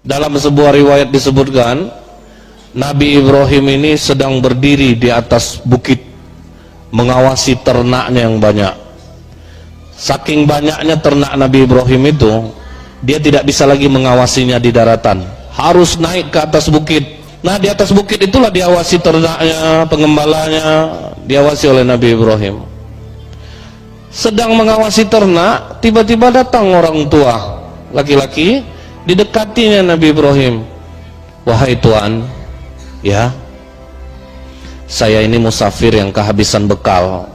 Dalam sebuah riwayat disebutkan Nabi Ibrahim ini sedang berdiri di atas bukit mengawasi ternaknya yang banyak. Saking banyaknya ternak Nabi Ibrahim itu, dia tidak bisa lagi mengawasinya di daratan, harus naik ke atas bukit. Nah, di atas bukit itulah diawasi ternaknya, pengembalanya diawasi oleh Nabi Ibrahim. Sedang mengawasi ternak, tiba-tiba datang orang tua laki-laki, didekatinya Nabi Ibrahim. Wahai Tuan, ya, saya ini musafir yang kehabisan bekal.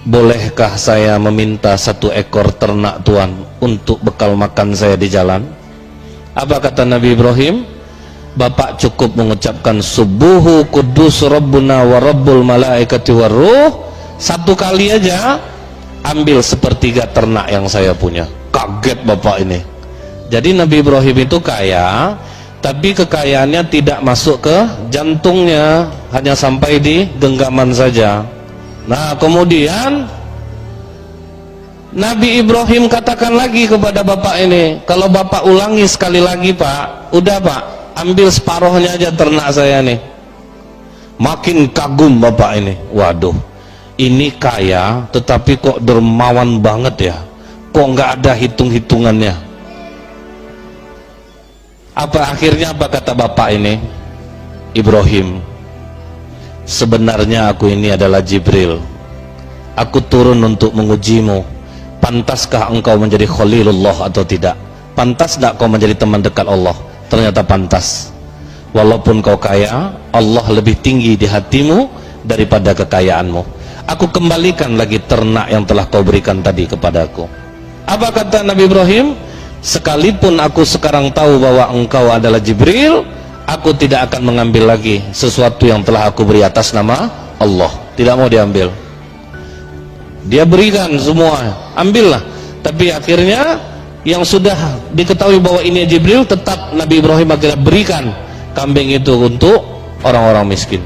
Bolehkah saya meminta 1 ekor ternak Tuan untuk bekal makan saya di jalan? Apa kata Nabi Ibrahim? Bapak cukup mengucapkan Subuhu Kudus Rabbuna wa Rabbul Malaikati Warruh 1 kali aja, ambil 1/3 ternak yang saya punya. Kaget bapak ini. Jadi Nabi Ibrahim itu kaya, tapi kekayaannya tidak masuk ke jantungnya, hanya sampai di genggaman saja. Nah, kemudian Nabi Ibrahim katakan lagi kepada bapak ini, kalau bapak ulangi sekali lagi Pak, udah Pak, ambil separuhnya aja ternak saya nih. Makin kagum bapak ini. Waduh, ini kaya tetapi kok dermawan banget ya, kok nggak ada hitung-hitungannya. Akhirnya apa kata bapak ini? Ibrahim, sebenarnya aku ini adalah Jibril. Aku turun untuk mengujimu. Pantaskah engkau menjadi Khalilullah atau tidak? Pantas tidak kau menjadi teman dekat Allah? Ternyata pantas. Walaupun kau kaya, Allah lebih tinggi di hatimu daripada kekayaanmu. Aku kembalikan lagi ternak yang telah kau berikan tadi kepadaku. Apa kata Nabi Ibrahim? Sekalipun aku sekarang tahu bahwa engkau adalah Jibril, aku tidak akan mengambil lagi sesuatu yang telah aku beri atas nama Allah. Tidak mau diambil. Dia berikan semua, ambillah. Tapi akhirnya yang sudah diketahui bahwa ini Jibril, tetap Nabi Ibrahim akhirnya berikan kambing itu untuk orang-orang miskin.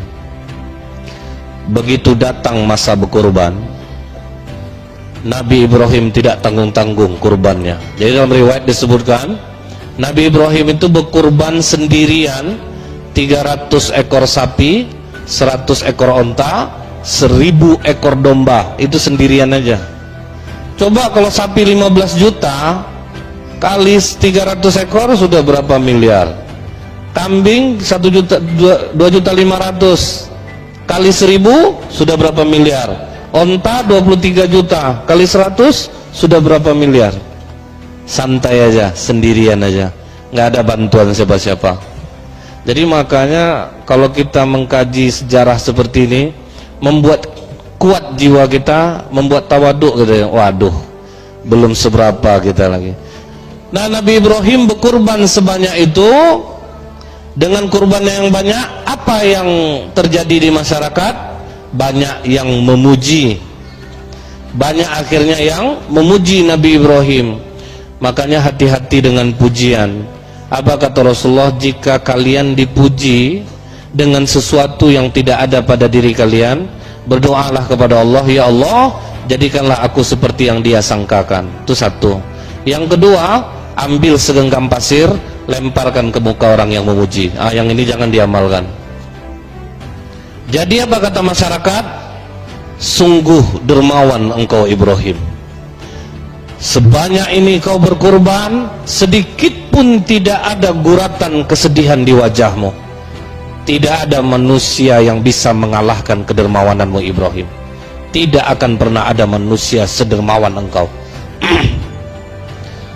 Begitu datang masa berkurban, Nabi Ibrahim tidak tanggung-tanggung kurbannya. Jadi dalam riwayat disebutkan Nabi Ibrahim itu berkurban sendirian 300 ekor sapi, 100 ekor onta, 1000 ekor domba. Itu sendirian aja. Coba kalau sapi 15 juta kali 300 ekor sudah berapa miliar? Kambing 1 juta, 2 juta 500 kali 1000 sudah berapa miliar? Onta 23 juta kali 100 sudah berapa miliar? Santai aja, sendirian aja, nggak ada bantuan siapa-siapa. Jadi makanya kalau kita mengkaji sejarah seperti ini, membuat kuat jiwa kita, membuat tawaduk gitu ya. Waduh, belum seberapa kita lagi. Nah, Nabi Ibrahim berkurban sebanyak itu. Dengan kurbannya yang banyak, apa yang terjadi di masyarakat? Banyak yang memuji, banyak akhirnya yang memuji Nabi Ibrahim. Makanya hati-hati dengan pujian. Apa kata Rasulullah? Jika kalian dipuji dengan sesuatu yang tidak ada pada diri kalian, berdoalah kepada Allah, ya Allah, jadikanlah aku seperti yang dia sangkakan. Itu satu. Yang kedua, ambil segenggam pasir, lemparkan ke muka orang yang memuji. Yang ini jangan diamalkan. Jadi apa kata masyarakat? Sungguh dermawan engkau Ibrahim. Sebanyak ini kau berkurban, sedikit pun tidak ada guratan kesedihan di wajahmu. Tidak ada manusia yang bisa mengalahkan kedermawananmu Ibrahim. Tidak akan pernah ada manusia sedermawan engkau.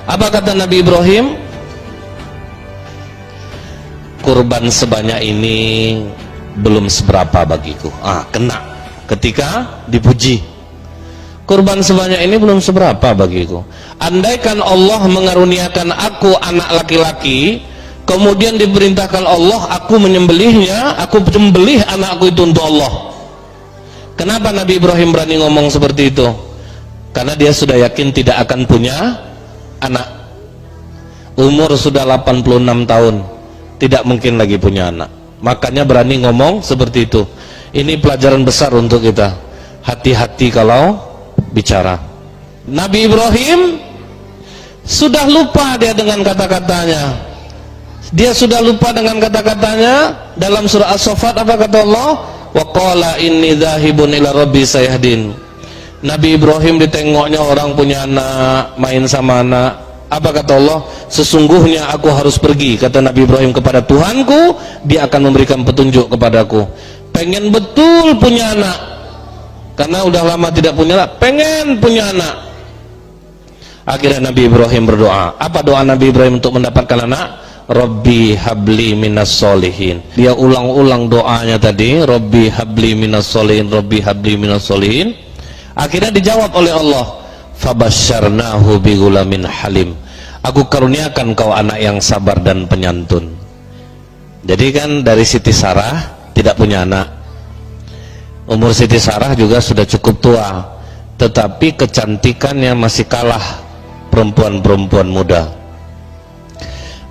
Apa kata Nabi Ibrahim? Kurban sebanyak ini belum seberapa bagiku. Kena ketika dipuji. Kurban sebanyak ini belum seberapa bagiku. Andaikan Allah mengaruniakan aku anak laki-laki, kemudian diperintahkan Allah aku menyembelihnya, aku menyembelih anakku itu untuk Allah. Kenapa Nabi Ibrahim berani ngomong seperti itu? Karena dia sudah yakin tidak akan punya anak. Umur sudah 86 tahun, tidak mungkin lagi punya anak. Makanya berani ngomong seperti itu. Ini pelajaran besar untuk kita. Hati-hati kalau bicara. Nabi Ibrahim sudah lupa dia dengan kata-katanya. Dia sudah lupa dengan kata-katanya. Dalam surah As-Saffat apa kata Allah? Wa qala inni dzahibun ila rabbi sayahdin. Nabi Ibrahim ditengoknya orang punya anak, main sama anak. Apa kata Allah? Sesungguhnya aku harus pergi, kata Nabi Ibrahim, kepada Tuhanku, dia akan memberikan petunjuk kepadaku. Pengen betul punya anak, karena udah lama tidak punya anak, pengen punya anak. Akhirnya Nabi Ibrahim berdoa. Apa doa Nabi Ibrahim untuk mendapatkan anak? Rabbi habli minas solihin. Dia ulang-ulang doanya tadi, Rabbi habli minas solihin, Rabbi habli minas solihin. Akhirnya dijawab oleh Allah, fabasyarnahu bigulamin halim. Aku karuniakan kau anak yang sabar dan penyantun. Jadi kan dari Siti Sarah tidak punya anak. Umur Siti Sarah juga sudah cukup tua, tetapi kecantikannya masih kalah perempuan-perempuan muda.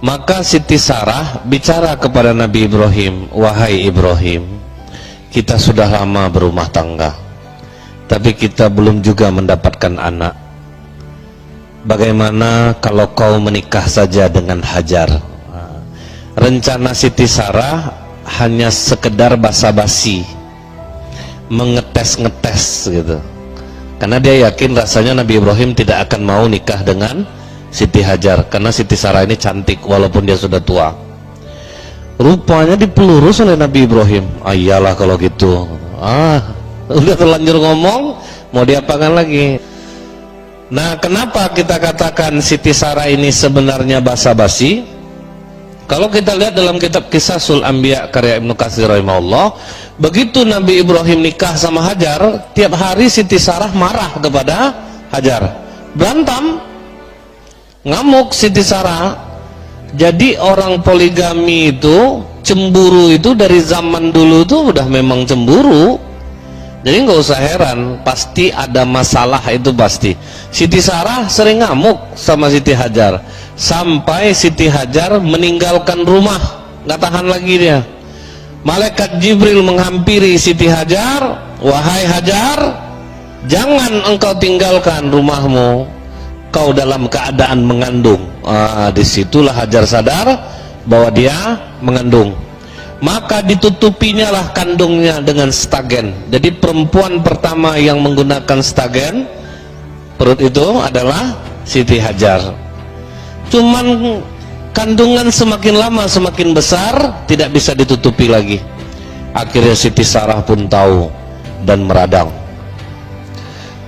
Maka Siti Sarah bicara kepada Nabi Ibrahim, wahai Ibrahim, kita sudah lama berumah tangga, tapi kita belum juga mendapatkan anak. Bagaimana kalau kau menikah saja dengan Hajar? Rencana Siti Sarah hanya sekedar basa-basi, mengetes-ngetes gitu, karena dia yakin rasanya Nabi Ibrahim tidak akan mau nikah dengan Siti Hajar, karena Siti Sarah ini cantik walaupun dia sudah tua. Rupanya dipelurus oleh Nabi Ibrahim. Iyalah kalau gitu, udah terlanjur ngomong, mau diapakan lagi? Nah, kenapa kita katakan Siti Sarah ini sebenarnya basa-basi? Kalau kita lihat dalam kitab Qisasul Anbiya karya Ibnu Katsir rahimahullah, begitu Nabi Ibrahim nikah sama Hajar, tiap hari Siti Sarah marah kepada Hajar, berantem, ngamuk Siti Sarah. Jadi orang poligami itu, cemburu itu dari zaman dulu tuh udah memang cemburu. Jadi nggak usah heran, pasti ada masalah itu pasti. Siti Sarah sering ngamuk sama Siti Hajar, sampai Siti Hajar meninggalkan rumah, nggak tahan lagi dia. Malaikat Jibril menghampiri Siti Hajar, wahai Hajar, jangan engkau tinggalkan rumahmu, kau dalam keadaan mengandung. Disitulah Hajar sadar bahwa dia mengandung. Maka ditutupinya lah kandungnya dengan stagen. Jadi perempuan pertama yang menggunakan stagen perut itu adalah Siti Hajar. Cuman kandungan semakin lama semakin besar, tidak bisa ditutupi lagi. Akhirnya Siti Sarah pun tahu dan meradang.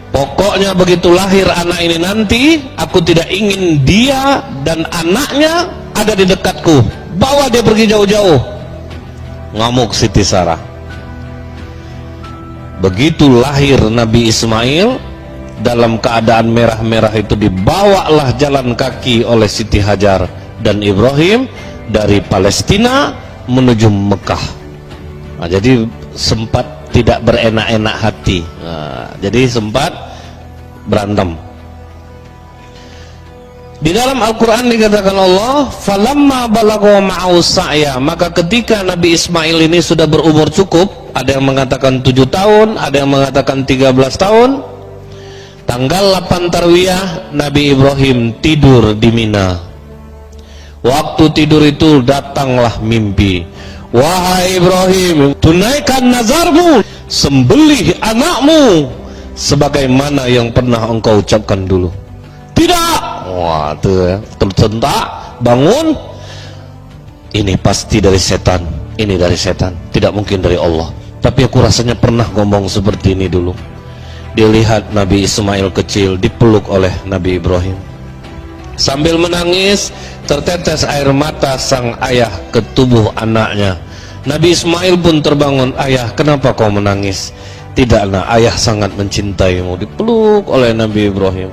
Pokoknya begitu lahir anak ini nanti, aku tidak ingin dia dan anaknya ada di dekatku. Bawa dia pergi jauh-jauh. Ngamuk Siti Sarah. Begitu lahir Nabi Ismail, dalam keadaan merah-merah itu dibawalah jalan kaki oleh Siti Hajar dan Ibrahim dari Palestina menuju Mekah. Jadi sempat tidak berenak-enak hati. Jadi sempat berantem. Di dalam Al-Quran dikatakan Allah, falamma balagha ma'u sa'ya, maka ketika Nabi Ismail ini sudah berumur cukup, ada yang mengatakan 7 tahun, ada yang mengatakan 13 tahun, tanggal 8 Tarwiyah Nabi Ibrahim tidur di Mina. Waktu tidur itu datanglah mimpi, wahai Ibrahim, tunaikan nazarmu, sembelih anakmu sebagaimana yang pernah engkau ucapkan dulu. Tidak. Wah, tuh ya, tersentak, bangun. Ini pasti dari setan. Ini dari setan, tidak mungkin dari Allah. Tapi aku rasanya pernah ngomong seperti ini dulu. Dilihat Nabi Ismail kecil dipeluk oleh Nabi Ibrahim. Sambil menangis, tertetes air mata sang ayah ke tubuh anaknya. Nabi Ismail pun terbangun. Ayah, kenapa kau menangis? Tidaklah, ayah sangat mencintaimu. Dipeluk oleh Nabi Ibrahim.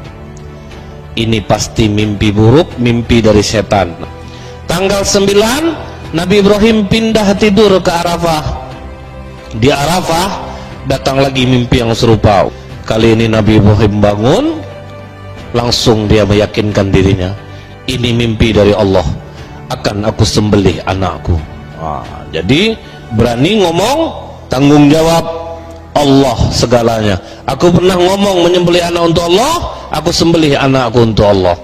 Ini pasti mimpi buruk, mimpi dari setan. Tanggal 9 Nabi Ibrahim pindah tidur ke Arafah. Di Arafah datang lagi mimpi yang serupa. Kali ini Nabi Ibrahim bangun, langsung dia meyakinkan dirinya, ini mimpi dari Allah, akan aku sembelih anakku. Jadi berani ngomong, tanggung jawab Allah segalanya. Aku pernah ngomong menyembelih anak untuk Allah, aku sembelih anakku untuk Allah.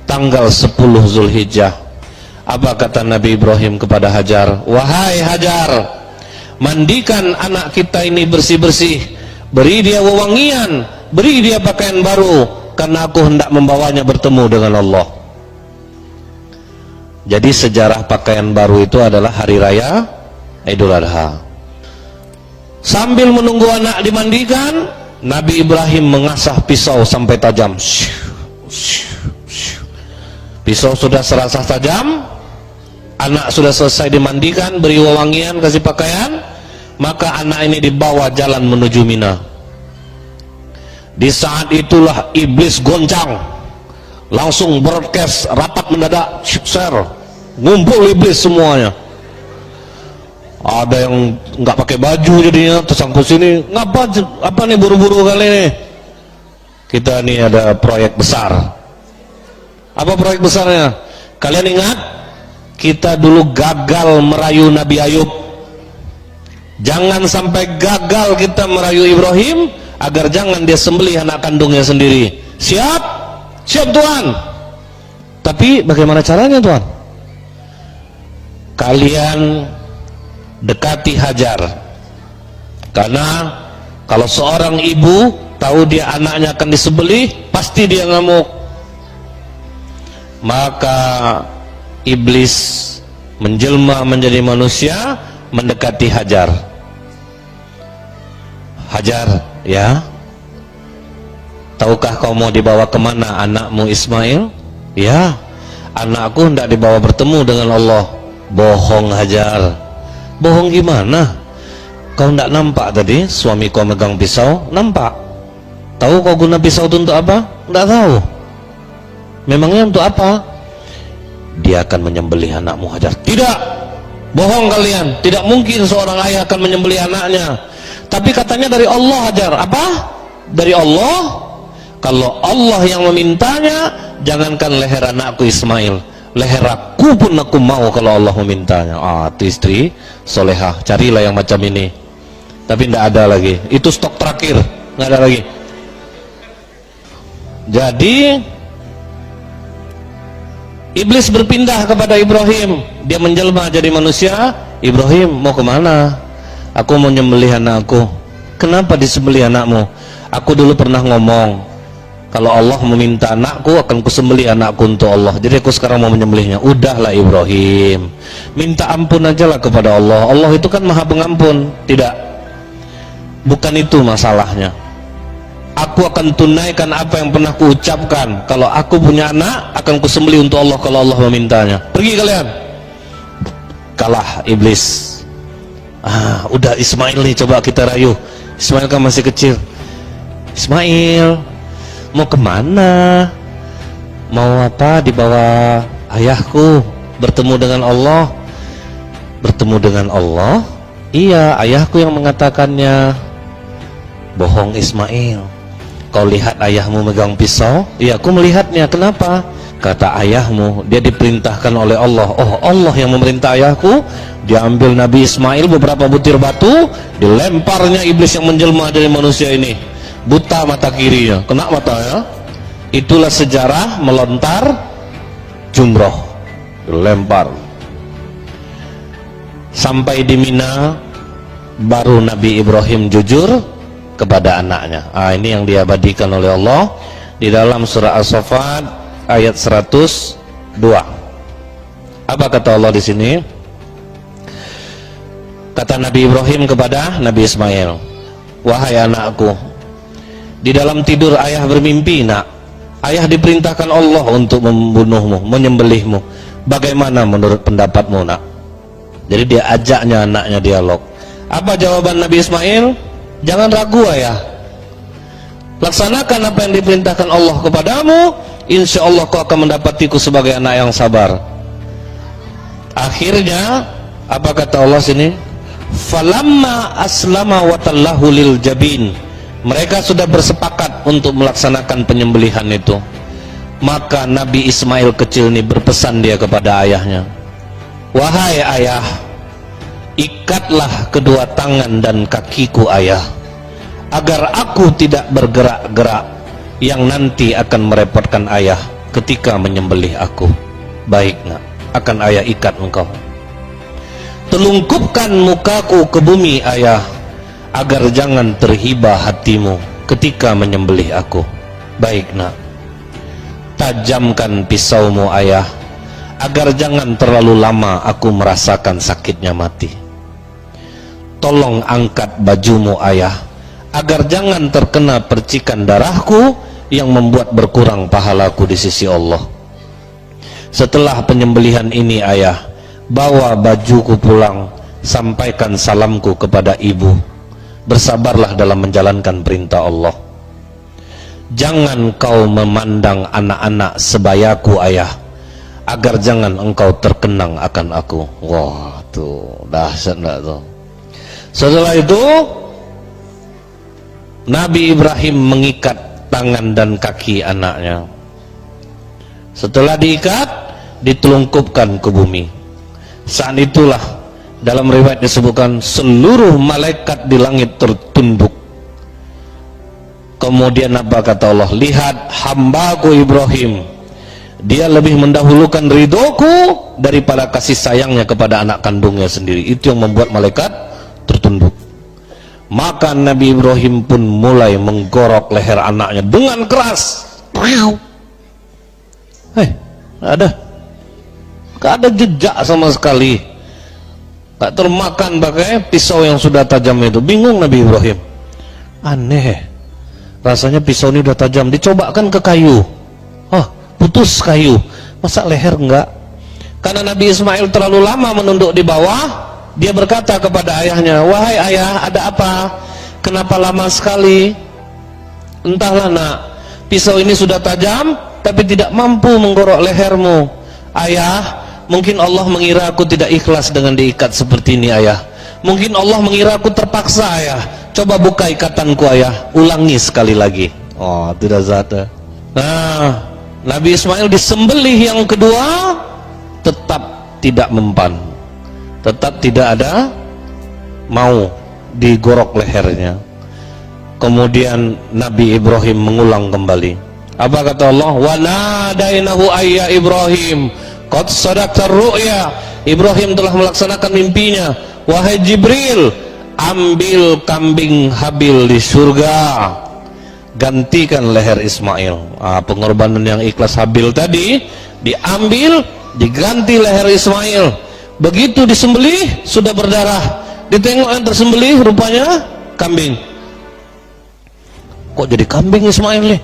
Tanggal 10 Zulhijjah Apa kata Nabi Ibrahim kepada Hajar? Wahai Hajar, mandikan anak kita ini bersih-bersih, beri dia wewangian, beri dia pakaian baru, karena aku hendak membawanya bertemu dengan Allah. Jadi sejarah pakaian baru itu adalah hari raya Idul Adha. Sambil menunggu anak dimandikan, Nabi Ibrahim mengasah pisau sampai tajam. Pisau sudah serasa tajam, anak sudah selesai dimandikan, beri wewangian, kasih pakaian, maka anak ini dibawa jalan menuju Mina. Di saat itulah iblis goncang, langsung broadcast rapat mendadak, share, ngumpul iblis semuanya. Ada yang nggak pakai baju jadinya tersangkut sini. Apa nih buru-buru kali ini? Kita nih ada proyek besar. Apa proyek besarnya? Kalian ingat? Kita dulu gagal merayu Nabi Ayub. Jangan sampai gagal kita merayu Ibrahim, agar jangan dia sembelih anak kandungnya sendiri. Siap? Siap Tuhan. Tapi bagaimana caranya Tuhan? Kalian dekati Hajar, karena kalau seorang ibu tahu dia anaknya akan disembelih, pasti dia ngamuk. Maka iblis menjelma menjadi manusia, mendekati Hajar. Hajar, ya, tahukah kau mau dibawa kemana anakmu Ismail? Ya, anakku hendak dibawa bertemu dengan Allah. Bohong Hajar. Bohong gimana? Kau tidak nampak tadi suami kau megang pisau? Nampak. Tahu kau guna pisau itu untuk apa? Tidak tahu. Memangnya untuk apa? Dia akan menyembelih anakmu Hajar. Tidak. Bohong kalian. Tidak mungkin seorang ayah akan menyembelih anaknya. Tapi katanya dari Allah Hajar. Apa? Dari Allah? Kalau Allah yang memintanya, jangankan leher anakku Ismail, leher aku pun aku mau kalau Allah memintanya. Itu istri solehah, carilah yang macam ini. Tapi tidak ada lagi, itu stok terakhir, nggak ada lagi. Jadi iblis berpindah kepada Ibrahim, dia menjelma jadi manusia. Ibrahim, mau kemana? Aku mau nyembelih anakku. Kenapa disembelih anakmu? Aku dulu pernah ngomong, kalau Allah meminta anakku, akan kusembelih anakku untuk Allah. Jadi aku sekarang mau menyembelihnya. Udahlah Ibrahim, minta ampun aja lah kepada Allah. Allah itu kan maha pengampun. Tidak, bukan itu masalahnya. Aku akan tunaikan apa yang pernah kuucapkan. Kalau aku punya anak, akan kusembelih untuk Allah kalau Allah memintanya. Pergi kalian. Kalah iblis. Udah Ismail nih, coba kita rayu. Ismail kan masih kecil. Ismail, mau kemana? Mau apa? Dibawa ayahku bertemu dengan Allah. Bertemu dengan Allah? Iya, ayahku yang mengatakannya. Bohong Ismail. Kau lihat ayahmu megang pisau? Iya, aku melihatnya. Kenapa? Kata ayahmu, dia diperintahkan oleh Allah. Oh, Allah yang memerintah ayahku. Dia ambil Nabi Ismail beberapa butir batu, dilemparnya iblis yang menjelma dari manusia ini. Buta mata kirinya, kena matanya. Itulah sejarah melontar jumroh, dilempar. Sampai di Mina, baru Nabi Ibrahim jujur kepada anaknya. Ini yang diabadikan oleh Allah di dalam surah As-Saffat ayat 102. Apa kata Allah di sini? Kata Nabi Ibrahim kepada Nabi Ismail, wahai anakku, di dalam tidur ayah bermimpi, nak. Ayah diperintahkan Allah untuk membunuhmu, menyembelihmu. Bagaimana menurut pendapatmu, nak? Jadi dia ajaknya anaknya dialog. Apa jawaban Nabi Ismail? Jangan ragu ayah. Laksanakan apa yang diperintahkan Allah kepadamu. Insya Allah kau akan mendapatiku sebagai anak yang sabar. Akhirnya apa kata Allah sini? Falamma aslama wa tallahu lil jabin. Mereka sudah bersepakat untuk melaksanakan penyembelihan itu. Maka Nabi Ismail kecil ini berpesan dia kepada ayahnya, wahai ayah, ikatlah kedua tangan dan kakiku ayah, agar aku tidak bergerak-gerak yang nanti akan merepotkan ayah ketika menyembelih aku. Baik nak. akan ayah ikat engkau. Telungkupkan mukaku ke bumi ayah, agar jangan terhibah hatimu ketika menyembelih aku. Baik nak, tajamkan pisaumu ayah, agar jangan terlalu lama aku merasakan sakitnya mati. Tolong angkat bajumu ayah, agar jangan terkena percikan darahku yang membuat berkurang pahalaku di sisi Allah. Setelah penyembelihan ini ayah, bawa bajuku pulang, sampaikan salamku kepada ibu. Bersabarlah dalam menjalankan perintah Allah. Jangan kau memandang anak-anak sebayaku ayah, agar jangan engkau terkenang akan aku. Wah, tuh dahsyat enggak tuh. Setelah itu Nabi Ibrahim mengikat tangan dan kaki anaknya. Setelah diikat, ditelungkupkan ke bumi. Saat itulah dalam riwayat disebutkan seluruh malaikat di langit tertunduk. Kemudian apa kata Allah? Lihat hambaku Ibrahim, dia lebih mendahulukan ridhoku daripada kasih sayangnya kepada anak kandungnya sendiri. Itu yang membuat malaikat tertunduk. Maka Nabi Ibrahim pun mulai menggorok leher anaknya dengan keras. Gak ada jejak sama sekali, gak termakan pakai pisau yang sudah tajam itu. Bingung Nabi Ibrahim, aneh, rasanya pisau ini udah tajam, dicobakan ke kayu, putus kayu, masa leher enggak? Karena Nabi Ismail terlalu lama menunduk di bawah, dia berkata kepada ayahnya, wahai ayah, ada apa? Kenapa lama sekali? Entahlah nak, pisau ini sudah tajam tapi tidak mampu menggorok lehermu. Ayah, mungkin Allah mengira aku tidak ikhlas dengan diikat seperti ini ayah. Mungkin Allah mengira aku terpaksa ayah. Coba buka ikatanku ayah, ulangi sekali lagi. Oh, tidak zat. Nah, Nabi Ismail disembelih yang kedua, tetap tidak mempan, tetap tidak ada mau digorok lehernya. Kemudian Nabi Ibrahim mengulang kembali. Apa kata Allah? Wa nadainahu ayya Ibrahim qad sadaqta ru'ya. Ibrahim telah melaksanakan mimpinya. Wahai Jibril, ambil kambing Habil di surga, gantikan leher Ismail. Pengorbanan yang ikhlas Habil tadi diambil, diganti leher Ismail. Begitu disembelih sudah berdarah. Ditengok yang tersembelih rupanya kambing. Kok jadi kambing Ismail nih?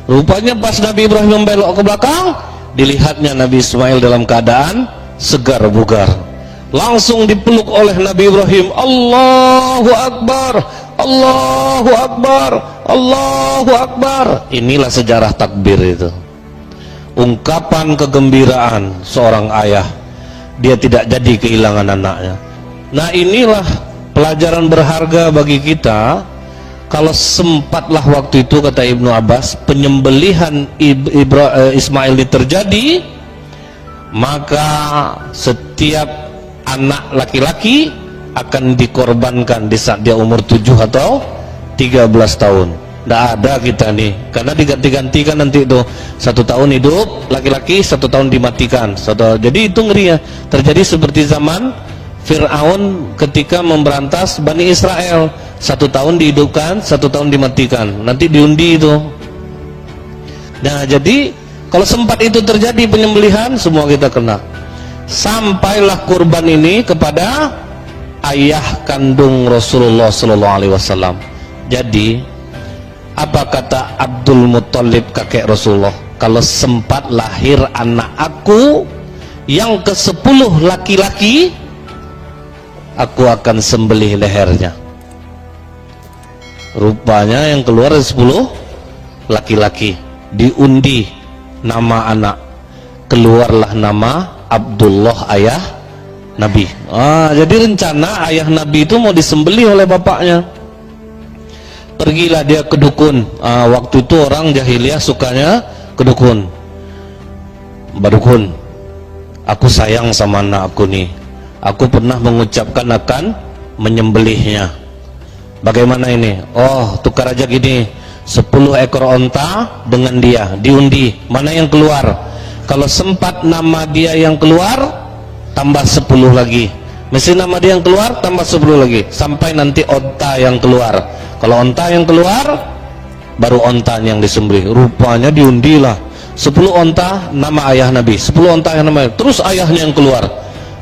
Rupanya pas Nabi Ibrahim membelok ke belakang, dilihatnya Nabi Ismail dalam keadaan segar bugar. Langsung dipeluk oleh Nabi Ibrahim. Allahu Akbar, Allahu Akbar, Allahu Akbar. Inilah sejarah takbir itu. Ungkapan kegembiraan seorang ayah, dia tidak jadi kehilangan anaknya. Nah, inilah pelajaran berharga bagi kita. Kalau sempatlah waktu itu, kata Ibnu Abbas, penyembelihan Ismail ini terjadi, maka setiap anak laki-laki akan dikorbankan di saat dia umur 7 atau 13 tahun. Tidak ada kita nih, karena diganti-gantikan nanti itu 1 tahun hidup laki-laki, 1 tahun dimatikan. Jadi itu ngeri ya. Terjadi seperti zaman Fir'aun ketika memberantas Bani Israel, 1 tahun dihidupkan, 1 tahun dimatikan, nanti diundi itu. Nah, jadi kalau sempat itu terjadi penyembelihan, semua kita kena. Sampailah kurban ini kepada ayah kandung Rasulullah SAW. Jadi apa kata Abdul Muttalib, kakek Rasulullah? Kalau sempat lahir anak aku yang ke-10 laki-laki, aku akan sembelih lehernya. Rupanya yang keluar 10 laki-laki. Diundi nama anak, keluarlah nama Abdullah, ayah Nabi. Jadi rencana ayah Nabi itu mau disembelih oleh bapaknya. Pergilah dia ke dukun. Waktu itu orang jahiliyah sukanya ke dukun. Mbak dukun, aku sayang sama anak aku nih, aku pernah mengucapkan akan menyembelihnya. Bagaimana ini? Oh, tukar aja gini, 10 ekor onta dengan dia, diundi, mana yang keluar? Kalau sempat nama dia yang keluar, tambah 10 lagi. Mesti nama dia yang keluar, tambah 10 lagi, sampai nanti onta yang keluar. Kalau onta yang keluar, baru onta yang disembelih. Rupanya diundilah 10 onta nama ayah Nabi, 10 onta yang nama, terus ayahnya yang keluar,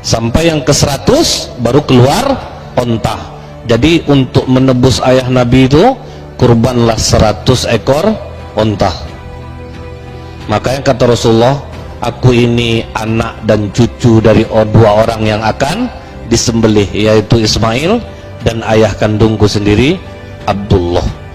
sampai yang ke 100 baru keluar onta. Jadi untuk menebus ayah Nabi itu kurbanlah 100 ekor onta. Makanya kata Rasulullah, aku ini anak dan cucu dari dua orang yang akan disembelih, yaitu Ismail dan ayah kandungku sendiri Abdullah.